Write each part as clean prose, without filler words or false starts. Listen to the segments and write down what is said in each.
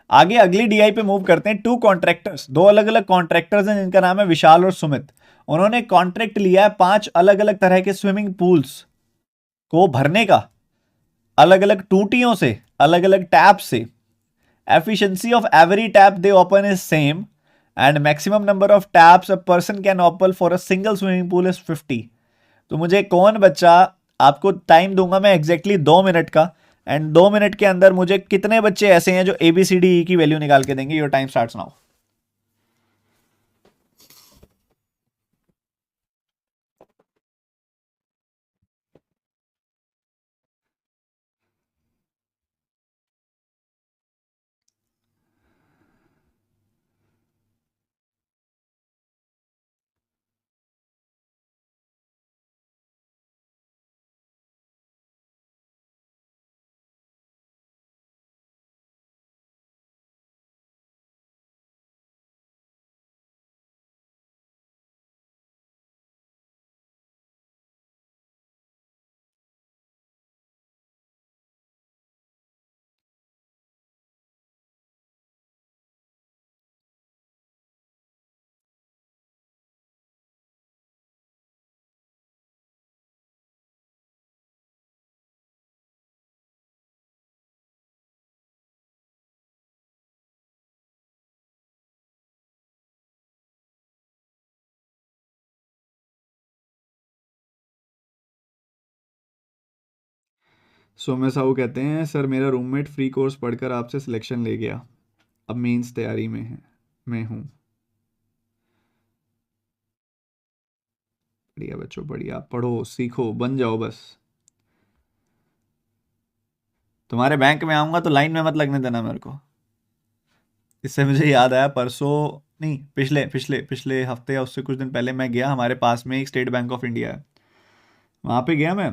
आगे अगली डीआई पे मूव करते हैं। 2 कॉन्ट्रैक्टर्स, 2 अलग अलग कॉन्ट्रैक्टर्स हैं जिनका नाम है विशाल और सुमित। उन्होंने कॉन्ट्रैक्ट लिया है 5 अलग अलग तरह के स्विमिंग पूल्स को भरने का, अलग अलग टूटियों से, अलग अलग टैप से। Efficiency of every tap they open is same and maximum number of taps a person can open for a single swimming pool is 50। तो मुझे कौन बच्चा, आपको टाइम दूंगा मैं एग्जैक्टली 2 मिनट का, एंड 2 मिनट के अंदर मुझे कितने बच्चे ऐसे हैं जो ABCDE की वैल्यू निकाल के देंगे। Your time starts now. Saumya Sahu कहते हैं सर मेरा रूममेट फ्री कोर्स पढ़कर आपसे सिलेक्शन ले गया, अब मेंस तैयारी में है, मैं हूँ। बढ़िया बच्चों बढ़िया, पढ़ो सीखो बन जाओ बस। तुम्हारे बैंक में आऊंगा तो लाइन में मत लगने देना मेरे को। इससे मुझे याद आया, परसों नहीं, पिछले पिछले पिछले हफ्ते या उससे कुछ दिन पहले मैं गया, हमारे पास में एक स्टेट बैंक ऑफ इंडिया है, वहाँ पे गया मैं।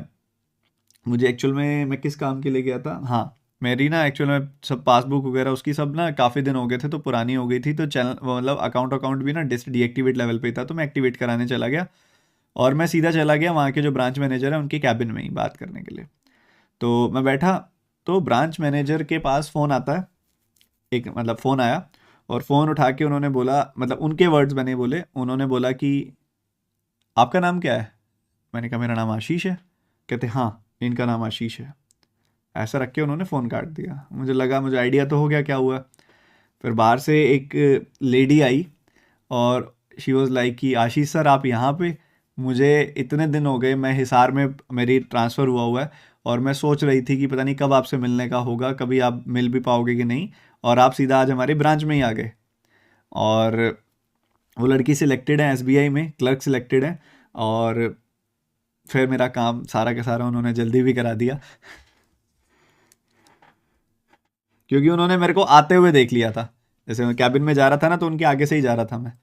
मुझे एक्चुअल में मैं किस काम के लिए गया था, हाँ, मेरी ना एक्चुअल में सब पासबुक वगैरह उसकी सब ना काफ़ी दिन हो गए थे तो पुरानी हो गई थी, तो चैनल मतलब अकाउंट अकाउंट भी ना डीएक्टिवेट लेवल पे था, तो मैं एक्टिवेट कराने चला गया। और मैं सीधा चला गया वहाँ के जो ब्रांच मैनेजर है उनके कैबिन में ही बात करने के लिए। तो मैं बैठा, तो ब्रांच मैनेजर के पास फ़ोन आता है, एक मतलब फ़ोन आया, और फ़ोन उठा के उन्होंने बोला, मतलब उनके वर्ड्स मैंने बोले, उन्होंने बोला कि आपका नाम क्या है? मैंने कहा मेरा नाम आशीष है। कहते हाँ, इनका नाम आशीष है। ऐसा रख के उन्होंने फ़ोन काट दिया। मुझे लगा, मुझे आइडिया तो हो गया क्या हुआ। फिर बाहर से एक लेडी आई और शी वॉज़ लाइक कि आशीष सर आप यहाँ पे, मुझे इतने दिन हो गए, मैं हिसार में मेरी ट्रांसफ़र हुआ है, और मैं सोच रही थी कि पता नहीं कब आपसे मिलने का होगा, कभी आप मिल भी पाओगे कि नहीं, और आप सीधा आज हमारी ब्रांच में ही आ गए। और वो लड़की सिलेक्टेड है SBI में, क्लर्क सिलेक्टेड है, और फिर मेरा काम सारा का सारा उन्होंने जल्दी भी करा दिया क्योंकि उन्होंने मेरे को आते हुए देख लिया था। जैसे मैं कैबिन में जा रहा था ना, तो उनके आगे से ही जा रहा था मैं।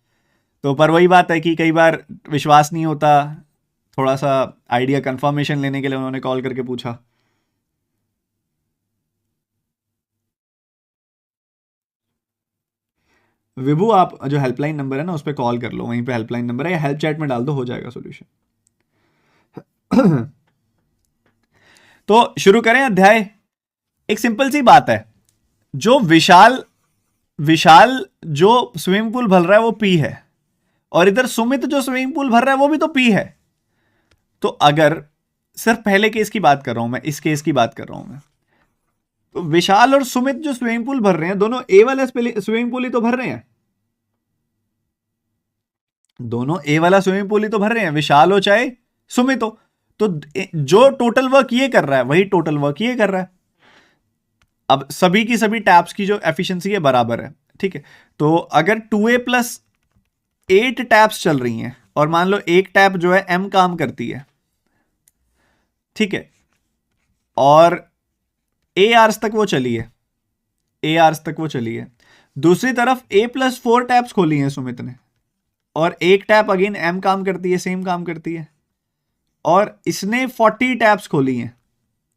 तो पर वही बात है कि कई बार विश्वास नहीं होता, थोड़ा सा आइडिया कंफर्मेशन लेने के लिए उन्होंने कॉल करके पूछा। विभू आप जो हेल्पलाइन नंबर है ना उस पर कॉल कर लो, वहीं पे हेल्पलाइन नंबर है, या हेल्प चैट में डाल दो, हो जाएगा सोल्यूशन। तो शुरू करें अध्याय। एक सिंपल सी बात है, जो विशाल विशाल जो स्विमिंग पूल भर रहा है वो P है, और इधर सुमित जो स्विमिंग पूल भर रहा है वो भी तो P है। तो अगर सिर्फ पहले केस की बात कर रहा हूं मैं, इस केस की बात कर रहा हूं मैं, तो विशाल और सुमित जो स्विमिंग पूल भर रहे हैं, दोनों ए वाला स्विमिंग पूल ही तो भर रहे हैं। दोनों ए वाला स्विमिंग पूल ही तो भर रहे हैं, विशाल हो चाहे सुमित हो। तो जो टोटल वर्क ये कर रहा है वही टोटल वर्क ये कर रहा है। अब सभी की सभी टैप्स की जो एफिशिएंसी है बराबर है, ठीक है। तो अगर 2A+8 टैप्स चल रही हैं, और मान लो एक टैप जो है M काम करती है, ठीक है, और A आवर्स तक वो चली है, A आवर्स तक वो चली है। दूसरी तरफ A+4 टैप्स खोली हैं सुमित ने, और एक टैप अगेन M काम करती है, सेम काम करती है, और इसने 40 टैप्स खोली हैं,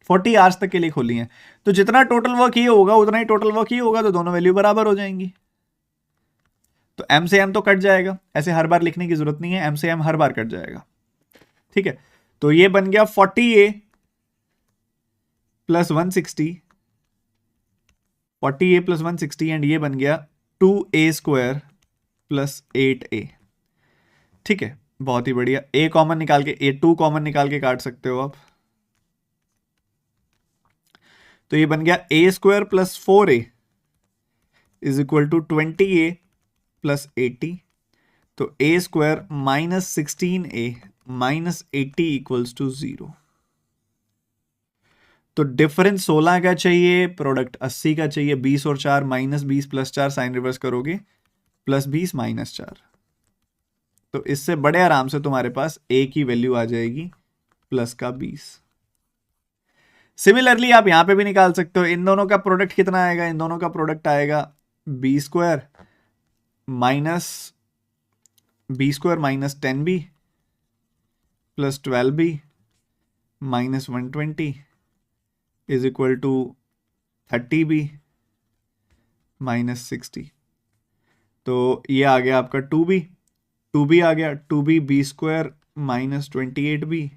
40 आवर्स तक के लिए खोली हैं। तो जितना टोटल वर्क ये होगा उतना ही टोटल वर्क ये होगा, तो दोनों वैल्यू बराबर हो जाएंगी। तो M से M तो कट जाएगा, ऐसे हर बार लिखने की जरूरत नहीं है, M से M हर बार कट जाएगा, ठीक है। तो ये बन गया 40A + 160 40a प्लस 160 एंड ये बन गया 2a² प्लस 8a। ठीक है, बहुत ही बढ़िया। a कॉमन निकाल के, a2 कॉमन निकाल के काट सकते हो आप, तो ये बन गया a² plus 4a is equal to 20a plus 80। तो a² minus 16a minus 80 equals to 0। तो डिफरेंस 16 का चाहिए, प्रोडक्ट 80 का चाहिए। 20 और 4 माइनस 20 प्लस 4 साइन रिवर्स करोगे प्लस 20 माइनस 4। तो इससे बड़े आराम से तुम्हारे पास a की वैल्यू आ जाएगी प्लस का 20। सिमिलरली आप यहां पे भी निकाल सकते हो। इन दोनों का प्रोडक्ट कितना आएगा? इन दोनों का प्रोडक्ट आएगा b² minus b² minus 10b plus 12b minus 120 is equal to 30b minus 60। तो ये आ गया आपका 2b आ गया, 2b b² माइनस 28b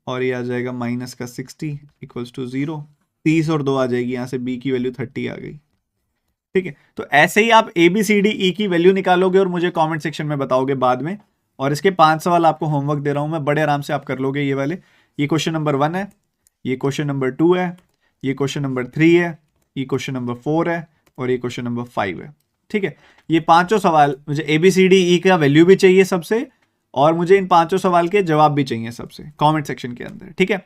और ये आ जाएगा माइनस का 60 इक्वल्स टू 0। 30 और 2 आ जाएगी, यहां से b की वैल्यू 30 आ गई। ठीक है, तो ऐसे ही आप ABCDE की वैल्यू निकालोगे और मुझे कमेंट सेक्शन में बताओगे बाद में। और इसके 5 सवाल आपको होमवर्क दे रहा हूं मैं, बड़े आराम से आप कर लोगे ये वाले। ये क्वेश्चन नंबर 1 है, ये क्वेश्चन नंबर 2 है, ये क्वेश्चन नंबर 3 है, ये क्वेश्चन नंबर 4 है और ये क्वेश्चन नंबर 5 है। ठीक है, ये पांचों सवाल मुझे ABCDE का वैल्यू भी चाहिए सबसे, और मुझे इन पांचों सवाल के जवाब भी चाहिए सबसे कमेंट सेक्शन के अंदर। ठीक है,